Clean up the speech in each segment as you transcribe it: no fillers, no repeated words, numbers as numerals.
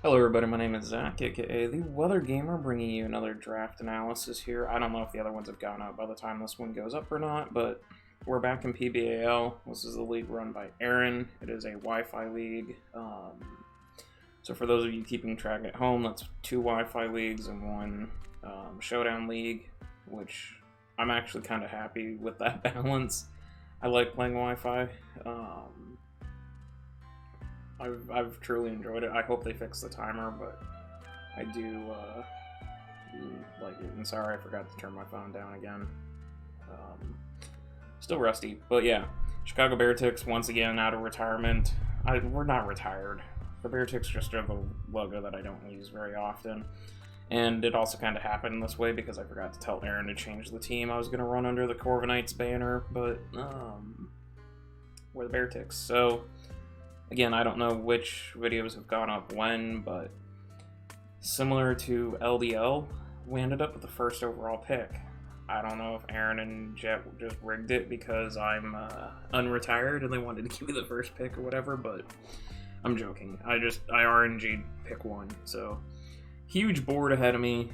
Hello everybody, my name is Zach, aka The Weather Gamer, bringing you another draft analysis here. I don't know if the other ones have gone up by the time this one goes up or not, but we're back in PBAL. This is the league run by Aaron. It is a Wi-Fi league. So for those of you keeping track at home, that's 2 Wi-Fi leagues and 1 Showdown league, which I'm actually kind of happy with that balance. I like playing Wi-Fi. I've truly enjoyed it. I hope they fix the timer, but I do like it. And sorry, I forgot to turn my phone down again. Still rusty, but yeah. Chicago Beartics, once again, out of retirement. We're not retired. The Beartics just are the logo that I don't use very often. And it also kind of happened this way because I forgot to tell Aaron to change the team I was going to run under the Corviknights banner, but we're the Beartics. So again, I don't know which videos have gone up when, but similar to LDL, we ended up with the first overall pick. I don't know if Aaron and Jet just rigged it because I'm unretired and they wanted to give me the first pick or whatever, but I'm joking. I RNG'd pick 1, so huge board ahead of me.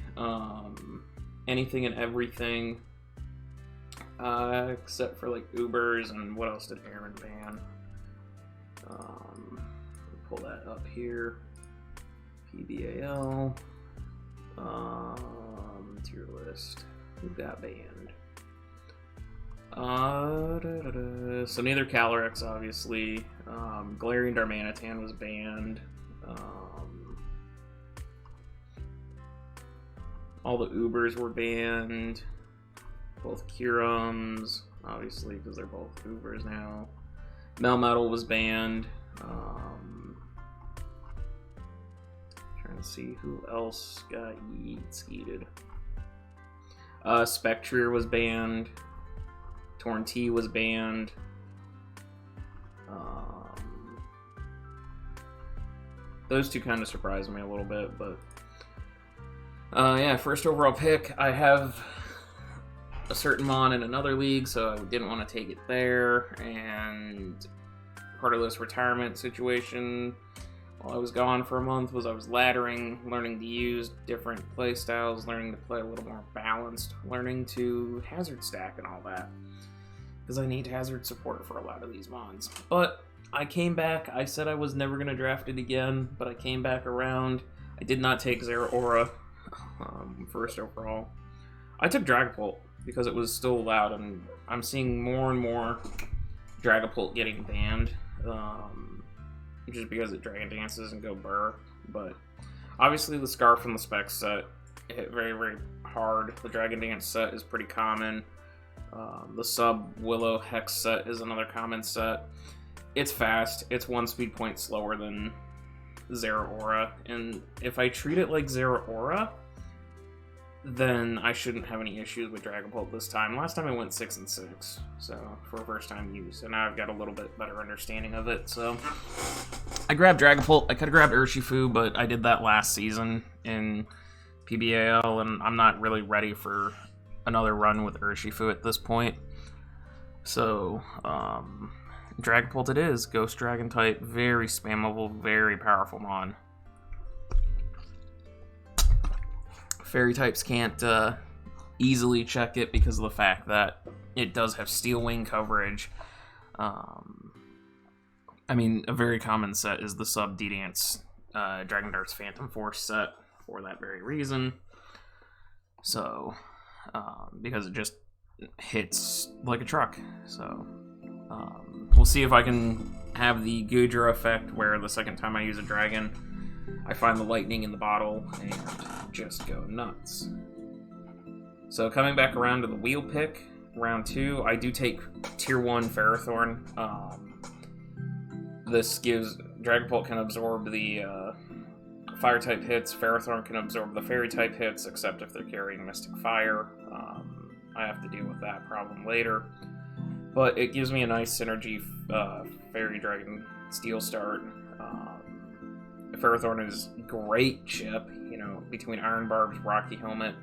Anything and everything, except for like Ubers and what else did Aaron ban? Pull that up here. PBAL. Tier list. Who got banned? So neither Calyrex, obviously. Galarian Darmanitan was banned. All the Ubers were banned. Both Curums, obviously, because they're both Ubers now. Melmetal was banned. Trying to see who else got skeeted. Spectrier was banned. Torn-T was banned. Those two kind of surprised me a little bit, but yeah, first overall pick. I have a certain mon in another league, so I didn't want to take it there, and part of this retirement situation while I was gone for a month was I was laddering, learning to use different play styles, learning to play a little more balanced, learning to hazard stack and all that, because I need hazard support for a lot of these mons. But I came back. I said I was never going to draft it again, but I came back around. I did not take Zeraora first overall. I took Dragapult because it was still allowed, and I'm seeing more and more Dragapult getting banned, just because it Dragon Dances and go Burr. But obviously the Scarf and the Specs set hit very, very hard. The Dragon Dance set is pretty common. The Sub Willow Hex set is another common set. It's fast. It's 1 speed point slower than Zeraora, and if I treat it like Zeraora, then I shouldn't have any issues with Dragapult this time. Last time I went 6 and 6, so for first time use, and now I've got a little bit better understanding of it. So I grabbed Dragapult. I could have grabbed Urshifu, but I did that last season in PBAL, and I'm not really ready for another run with Urshifu at this point. So Dragapult it is. Ghost Dragon type, very spammable, very powerful mon. Fairy types can't easily check it because of the fact that it does have Steel Wing coverage. I mean, a very common set is the Sub D-Dance Dragon Darts Phantom Force set for that very reason. So, because it just hits like a truck. So, we'll see if I can have the Gudra effect where the second time I use a dragon, I find the lightning in the bottle and just go nuts. So coming back around to the wheel pick, round 2, I do take tier 1 Ferrothorn. This gives Dragapult can absorb the fire type hits, Ferrothorn can absorb the fairy type hits, except if they're carrying Mystic Fire. I have to deal with that problem later. But it gives me a nice synergy Fairy Dragon Steel start. Ferrothorn is great chip, you know, between Iron Barbs, Rocky Helmet,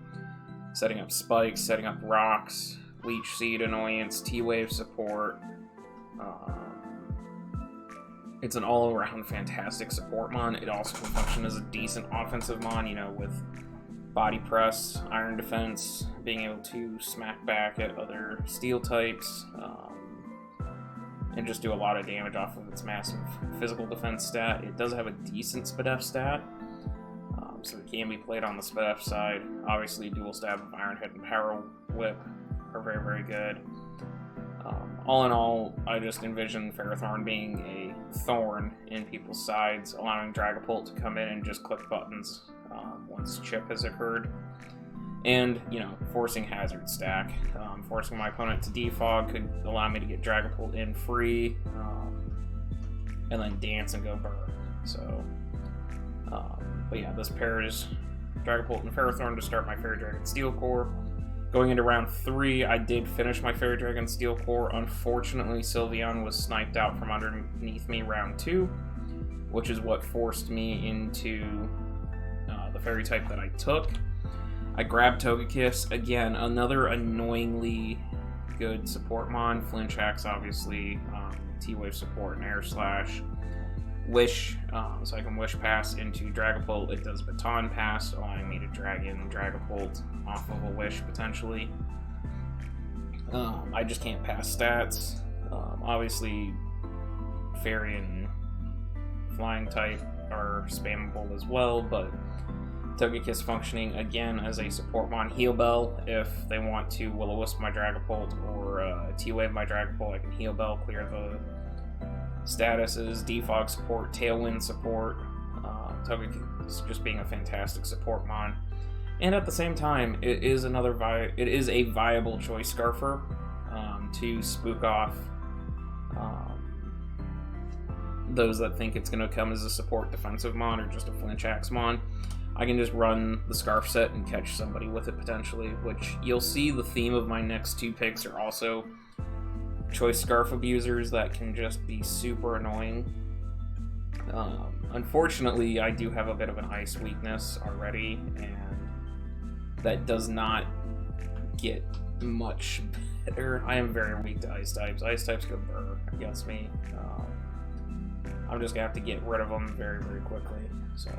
setting up spikes, setting up rocks, Leech Seed annoyance, T-Wave support. It's an all-around fantastic support mon. It also can function as a decent offensive mon, you know, with body press, iron defense, being able to smack back at other steel types, and just do a lot of damage off of its massive physical defense stat. It does have a decent SPDF stat, so it can be played on the SPDF side. Obviously, dual stab of Iron Head and Power Whip are very, very good. All in all, I just envision Ferrothorn being a thorn in people's sides, allowing Dragapult to come in and just click buttons once chip has occurred. And, you know, forcing Hazard Stack. Forcing my opponent to defog could allow me to get Dragapult in free, and then dance and go burr. So, but yeah, this pairs Dragapult and Ferrothorn to start my Fairy Dragon Steel Core. Going into round 3, I did finish my Fairy Dragon Steel Core. Unfortunately, Sylveon was sniped out from underneath me round 2, which is what forced me into the Fairy type that I took. I grabbed Togekiss. Again, another annoyingly good support mon. Flinch Hacks, obviously. T-Wave support and Air Slash. Wish, so I can Wish Pass into Dragapult. It does Baton Pass, allowing me to drag in Dragapult off of a Wish, potentially. I just can't pass stats. Obviously, Fairy and Flying type are spammable as well, but Togekiss functioning again as a support mon. Heal Bell if they want to Will-O-Wisp my Dragapult or T-Wave my Dragapult. I can Heal Bell, clear the statuses, defog support, tailwind support. Togekiss just being a fantastic support mon, and at the same time, it is a viable choice Scarfer to spook off those that think it's going to come as a support defensive mon or just a Flinch Axe mon. I can just run the Scarf set and catch somebody with it potentially, which you'll see the theme of my next 2 picks are also choice Scarf abusers that can just be super annoying. Unfortunately, I do have a bit of an ice weakness already, and that does not get much better. I am very weak to ice types. Ice types go burr against me. I'm just gonna have to get rid of them very, very quickly. So,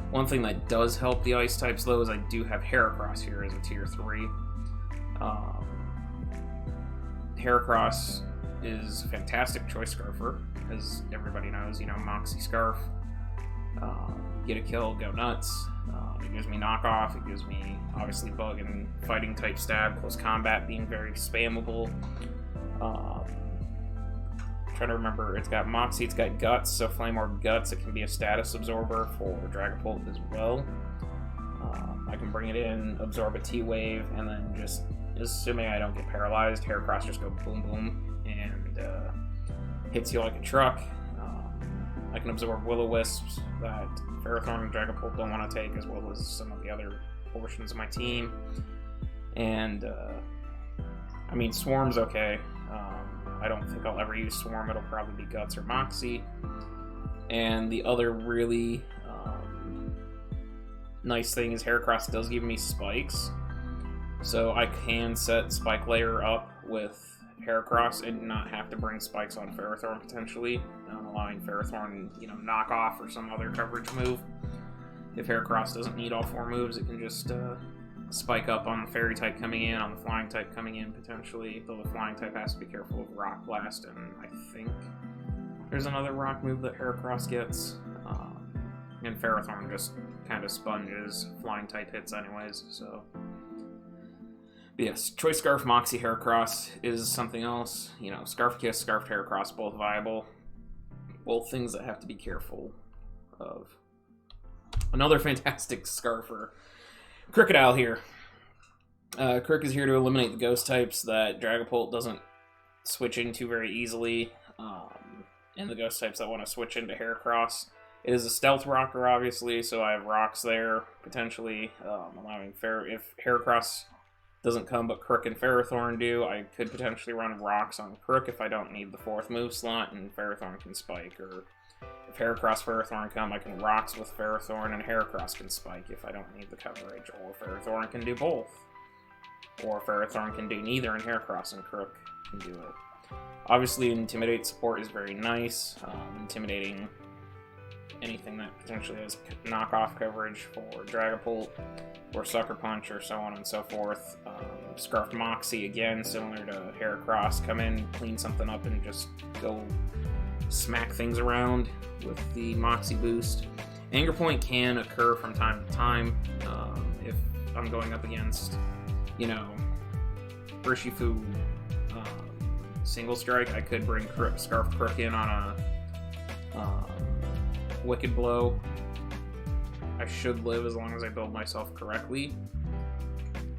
one thing that does help the ice types though is I do have Heracross here as a tier 3. Heracross is a fantastic choice Scarfer, as everybody knows. You know, Moxie Scarf, get a kill, go nuts. It gives me knockoff. It gives me obviously bug and fighting type stab. Close combat being very spammable. Trying to remember, it's got Moxie, it's got Guts, so Flame Orb Guts, it can be a status absorber for Dragapult as well. I can bring it in, absorb a T-Wave, and then just, assuming I don't get paralyzed, Heracross just go boom boom, and hits you like a truck. I can absorb Will-O-Wisps that Ferrothorn and Dragapult don't want to take, as well as some of the other portions of my team. And, I mean, Swarm's okay. I don't think I'll ever use Swarm. It'll probably be Guts or Moxie. And the other really nice thing is Heracross does give me spikes. So I can set Spike Layer up with Heracross and not have to bring spikes on Ferrothorn potentially, allowing Ferrothorn, you know, knock off or some other coverage move. If Heracross doesn't need all 4 moves, it can just spike up on the Fairy type coming in, on the Flying type coming in potentially, though the Flying type has to be careful of Rock Blast, and I think there's another rock move that Heracross gets, and Ferrothorn just kind of sponges Flying type hits anyways, so. But yes, Choice Scarf, Moxie, Heracross is something else. You know, Scarf Kiss, Scarf Heracross, both viable. Both things that have to be careful of. Another fantastic Scarfer. Crocodile here. Crook is here to eliminate the ghost types that Dragapult doesn't switch into very easily, and the ghost types that want to switch into Heracross. It is a stealth rocker, obviously, so I have rocks there, potentially, allowing if Heracross doesn't come but Crook and Ferrothorn do, I could potentially run rocks on Crook if I don't need the 4th move slot, and Ferrothorn can spike, or if Heracross, Ferrothorn come, I can rocks with Ferrothorn, and Heracross can spike if I don't need the coverage, or Ferrothorn can do both. Or Ferrothorn can do neither, and Heracross and Crook can do it. Obviously, Intimidate support is very nice. Intimidating anything that potentially has knockoff coverage for Dragapult or Sucker Punch or so on and so forth. Scarf Moxie, again, similar to Heracross, come in, clean something up, and just go smack things around with the Moxie boost. Anger Point can occur from time to time if I'm going up against, you know, Urshifu single strike. I could bring Scarf Crook in on a Wicked Blow. I should live as long as I build myself correctly.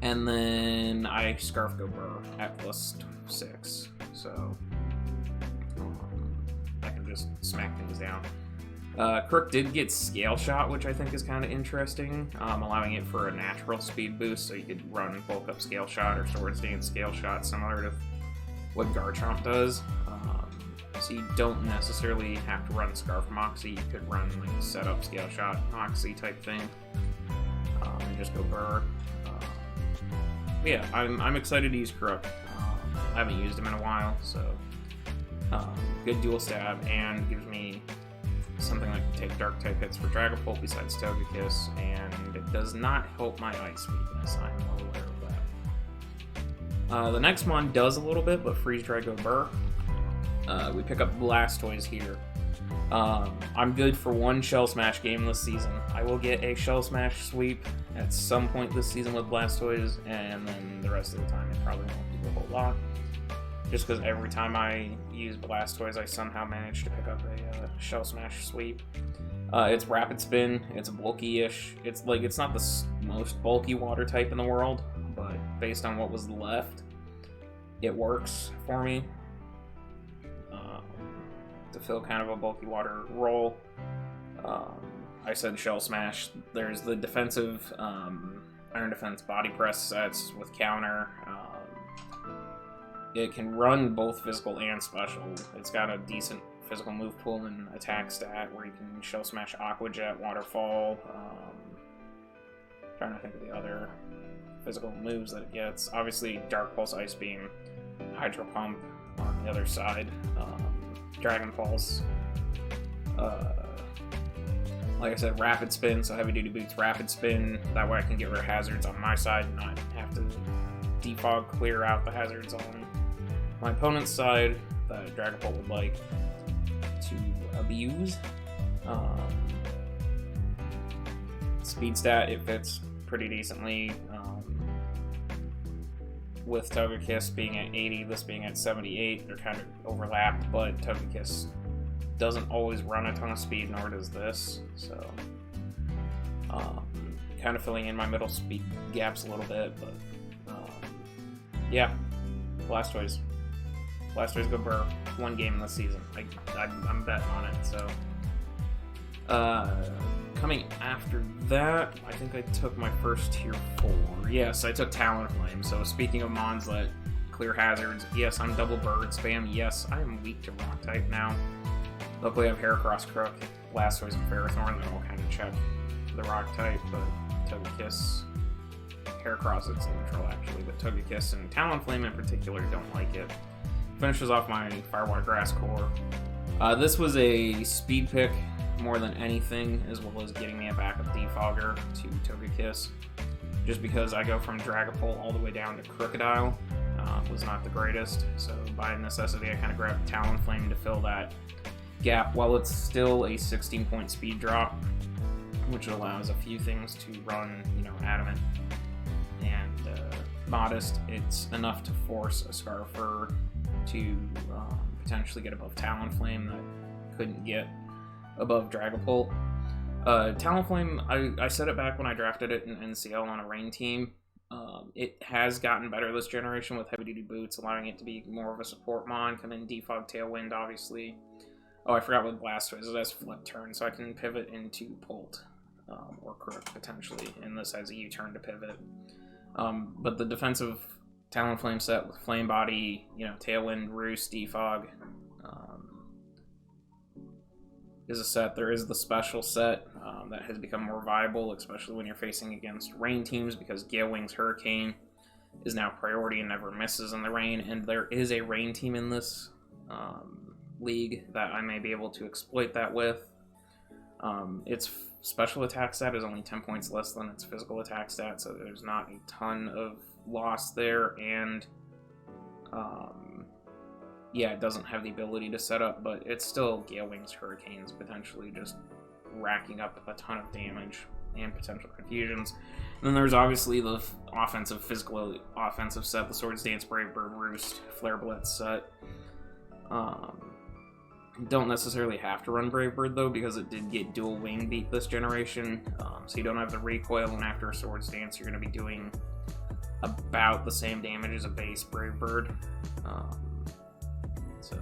And then I Scarf go Burr at +6. So I can just smack things down. Crook did get Scale Shot, which I think is kind of interesting, allowing it for a natural speed boost, so you could run Bulk Up Scale Shot or Swords Dance Scale Shot, similar to what Garchomp does. So you don't necessarily have to run Scarf Moxie. You could run like Setup Scale Shot Moxie type thing, and just go Burr. Yeah, I'm excited to use Crook. I haven't used him in a while, so good dual stab, and gives me something like to take Dark type hits for Dragapult besides Togekiss, and it does not help my Ice weakness. I'm well aware of that. The next one does a little bit, but Freeze Dry go Burr. We pick up Blastoise here. I'm good for one Shell Smash game this season. I will get a Shell Smash sweep at some point this season with Blastoise, and then the rest of the time it probably won't do a whole lot. Just because every time I use Blastoise, I somehow manage to pick up a Shell Smash sweep. It's Rapid Spin. It's bulky-ish. It's not the most bulky water type in the world, but based on what was left, it works for me to fill kind of a bulky water role. I said Shell Smash. There's the defensive Iron Defense Body Press sets with counter. It can run both physical and special. It's got a decent physical move pool and attack stat where you can Shell Smash Aqua Jet, Waterfall. Trying to think of the other physical moves that it gets. Obviously, Dark Pulse, Ice Beam, Hydro Pump on the other side. Dragon Pulse. Like I said, Rapid Spin, so Heavy Duty Boots, Rapid Spin. That way I can get rid of hazards on my side and not have to defog clear out the hazards on my opponent's side that Dragapult would like to abuse. Speed stat, it fits pretty decently. With Togekiss being at 80, this being at 78, they're kind of overlapped, but Togekiss doesn't always run a ton of speed, nor does this, so kind of filling in my middle speed gaps a little bit, but yeah, Blastoise go Burr. One game this season. I'm betting on it, so. Coming after that, I think I took my first tier 4. Yes, I took Talonflame. So speaking of mons that clear hazards, yes, I'm double bird spam. Yes, I am weak to rock type now. Luckily I have Heracross, Crook, Blastoise, and Ferrothorn that all kind of check the rock type, but Togekiss, Heracross, it's neutral actually, but Togekiss and Talonflame in particular don't like it. Finishes off my Firewater Grass Core. This was a speed pick more than anything, as well as getting me a backup defogger to Togekiss. Just because I go from Dragapult all the way down to Crocodile was not the greatest, so by necessity I kind of grabbed Talonflame to fill that gap while it's still a 16-point speed drop, which allows a few things to run, Adamant and Modest. It's enough to force a Scarfer to potentially get above Talonflame that couldn't get above Dragapult. Talonflame, I said it back when I drafted it in NCL on a rain team. It has gotten better this generation with Heavy Duty Boots, allowing it to be more of a support mon. Come in Defog Tailwind, obviously. Oh, I forgot with Blastoise, it has Flip Turn, so I can pivot into Pult or Crook potentially, and this has a U-turn to pivot. But the defensive Talonflame set with Flame Body, Tailwind, Roost, Defog, is a set. There is the special set that has become more viable, especially when you're facing against rain teams, because Gale Wing's Hurricane is now priority and never misses in the rain, and there is a rain team in this league that I may be able to exploit that with. Its special attack stat is only 10 points less than its physical attack stat, so there's not a ton of loss there, and yeah, it doesn't have the ability to set up, but it's still Gale Wings Hurricanes, potentially just racking up a ton of damage and potential confusions. And then there's obviously the physical offensive set, the Swords Dance, Brave Bird Roost, Flare Blitz set. Don't necessarily have to run Brave Bird though, because it did get dual wing beat this generation, so you don't have the recoil, and after a Swords Dance you're going to be doing about the same damage as a base Brave Bird. So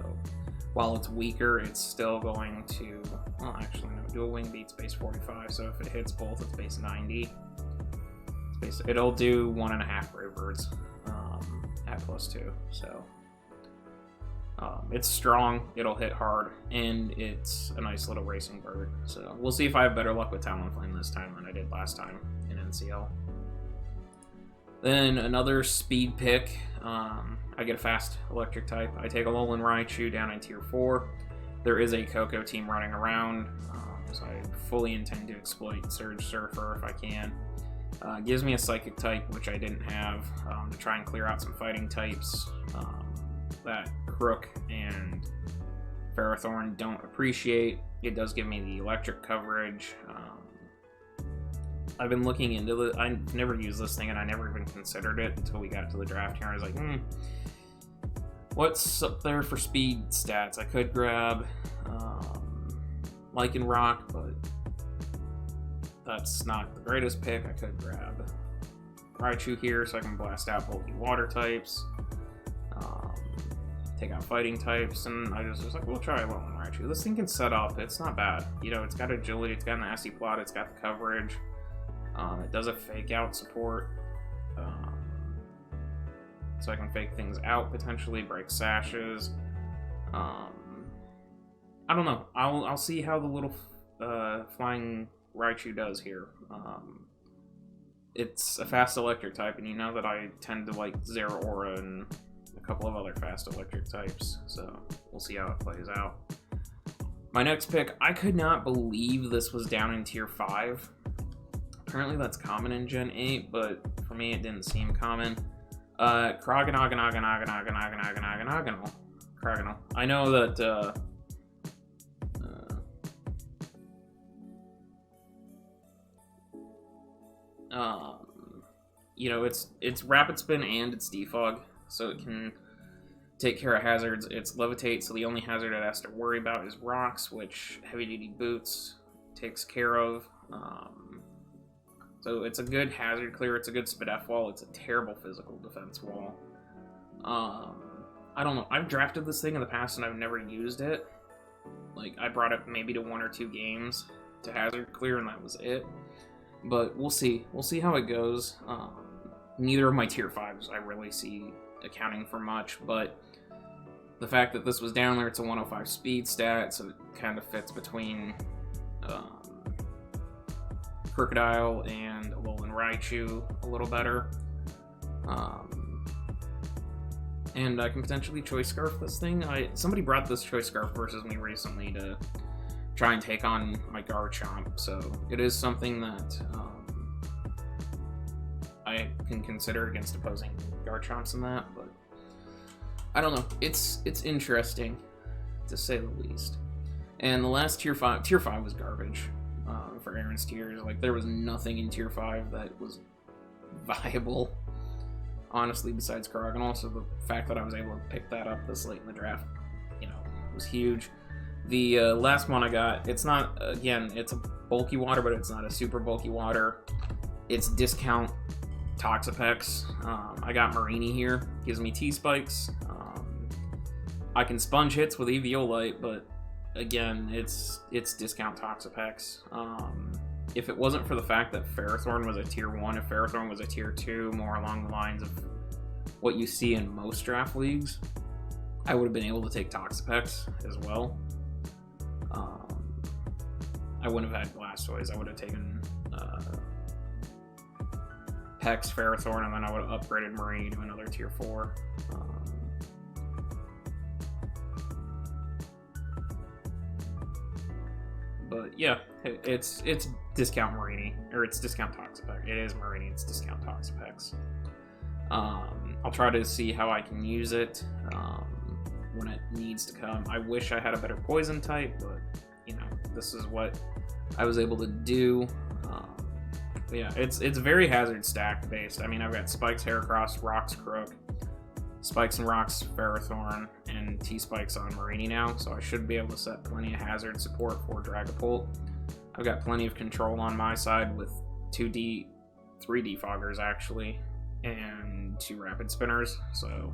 while it's weaker, it's still going to, well, actually no, dual wing beats base 45, so if it hits both, it's base 90. It'll do 1.5 Brave Birds at +2, so it's strong, it'll hit hard, and it's a nice little racing bird. So we'll see if I have better luck with Talonflame this time than I did last time in NCL. Then another speed pick. I get a fast electric type. I take a Alolan Raichu down in tier 4. There is a Coco team running around, so I fully intend to exploit Surge Surfer if I can. Gives me a Psychic type, which I didn't have, to try and clear out some fighting types that Crook and Ferrothorn don't appreciate. It does give me the electric coverage. I've been looking into it. I never used this thing, and I never even considered it until we got to the draft here. I was like, what's up there for speed stats? I could grab Lycanroc, but that's not the greatest pick. I could grab Raichu here so I can blast out bulky water types, take out fighting types, and I just was like, we'll try Alolan Raichu. This thing can set up. It's not bad. You know, it's got agility, it's got an nasty plot, it's got the coverage. It does a fake out support, so I can fake things out potentially, break sashes. I don't know. I'll see how the little flying Raichu does here. It's a fast electric type, and you know that I tend to like Zeraora and a couple of other fast electric types, so we'll see how it plays out. My next pick, I could not believe this was down in tier 5. Apparently that's common in Gen 8, but for me it didn't seem common. Kroganol. I know that, you know, it's Rapid Spin and it's Defog, so it can take care of hazards. It's Levitate, so the only hazard it has to worry about is rocks, which Heavy Duty Boots takes care of. So it's a good hazard clear, it's a good Spadef wall, it's a terrible physical defense wall. I don't know, I've drafted this thing in the past and I've never used it. Like, I brought it maybe to 1 or 2 games to hazard clear and that was it. But we'll see. We'll see how it goes. Neither of my tier 5s I really see accounting for much, but the fact that this was down there, it's a 105 speed stat, so it kind of fits between Crocodile and Alolan Raichu a little better. And I can potentially Choice Scarf this thing. Somebody brought this Choice Scarf versus me recently to try and take on my Garchomp, so it is something that I can consider against opposing Garchomps in that, but I don't know. It's interesting, to say the least. And the last tier 5 was garbage. For Aaron's tiers, like, there was nothing in tier 5 that was viable, honestly, besides Krog, and also the fact that I was able to pick that up this late in the draft, you know, was huge. The last one I got, it's not, again, it's a bulky water, but it's not a super bulky water. It's discount Toxapex. I got Marini here, gives me T-Spikes. I can sponge hits with Eviolite, but again, it's discount Toxapex. If it wasn't for the fact that Ferrothorn was a tier 1, if Ferrothorn was a tier 2, more along the lines of what you see in most draft leagues, I would have been able to take Toxapex as well. I wouldn't have had Blastoise, I would have taken Hex, Ferrothorn, and then I would have upgraded Marini to another tier 4. But yeah, it's discount Marini, or it's discount Toxapex. It is Marini, it's discount Toxapex. I'll try to see how I can use it when it needs to come. I wish I had a better poison type, but you know, this is what I was able to do. But yeah, it's very hazard stack based. I mean, I've got Spikes, Heracross, Rocks, Croak, Spikes and Rocks, Ferrothorn, and T-Spikes on Marini now, so I should be able to set plenty of hazard support for Dragapult. I've got plenty of control on my side with 3 Defoggers actually, and 2 Rapid Spinners, so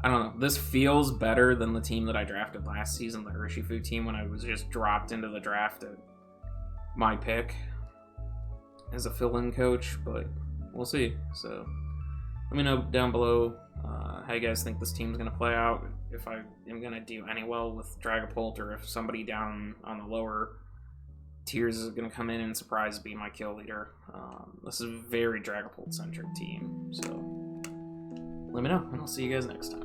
I don't know. This feels better than the team that I drafted last season, the Urshifu team, when I was just dropped into the draft at my pick as a fill-in coach, but we'll see. So let me know down below how you guys think this team's going to play out, if I am going to do any well with Dragapult, or if somebody down on the lower tiers is going to come in and surprise be my kill leader. This is a very Dragapult-centric team, so let me know, and I'll see you guys next time.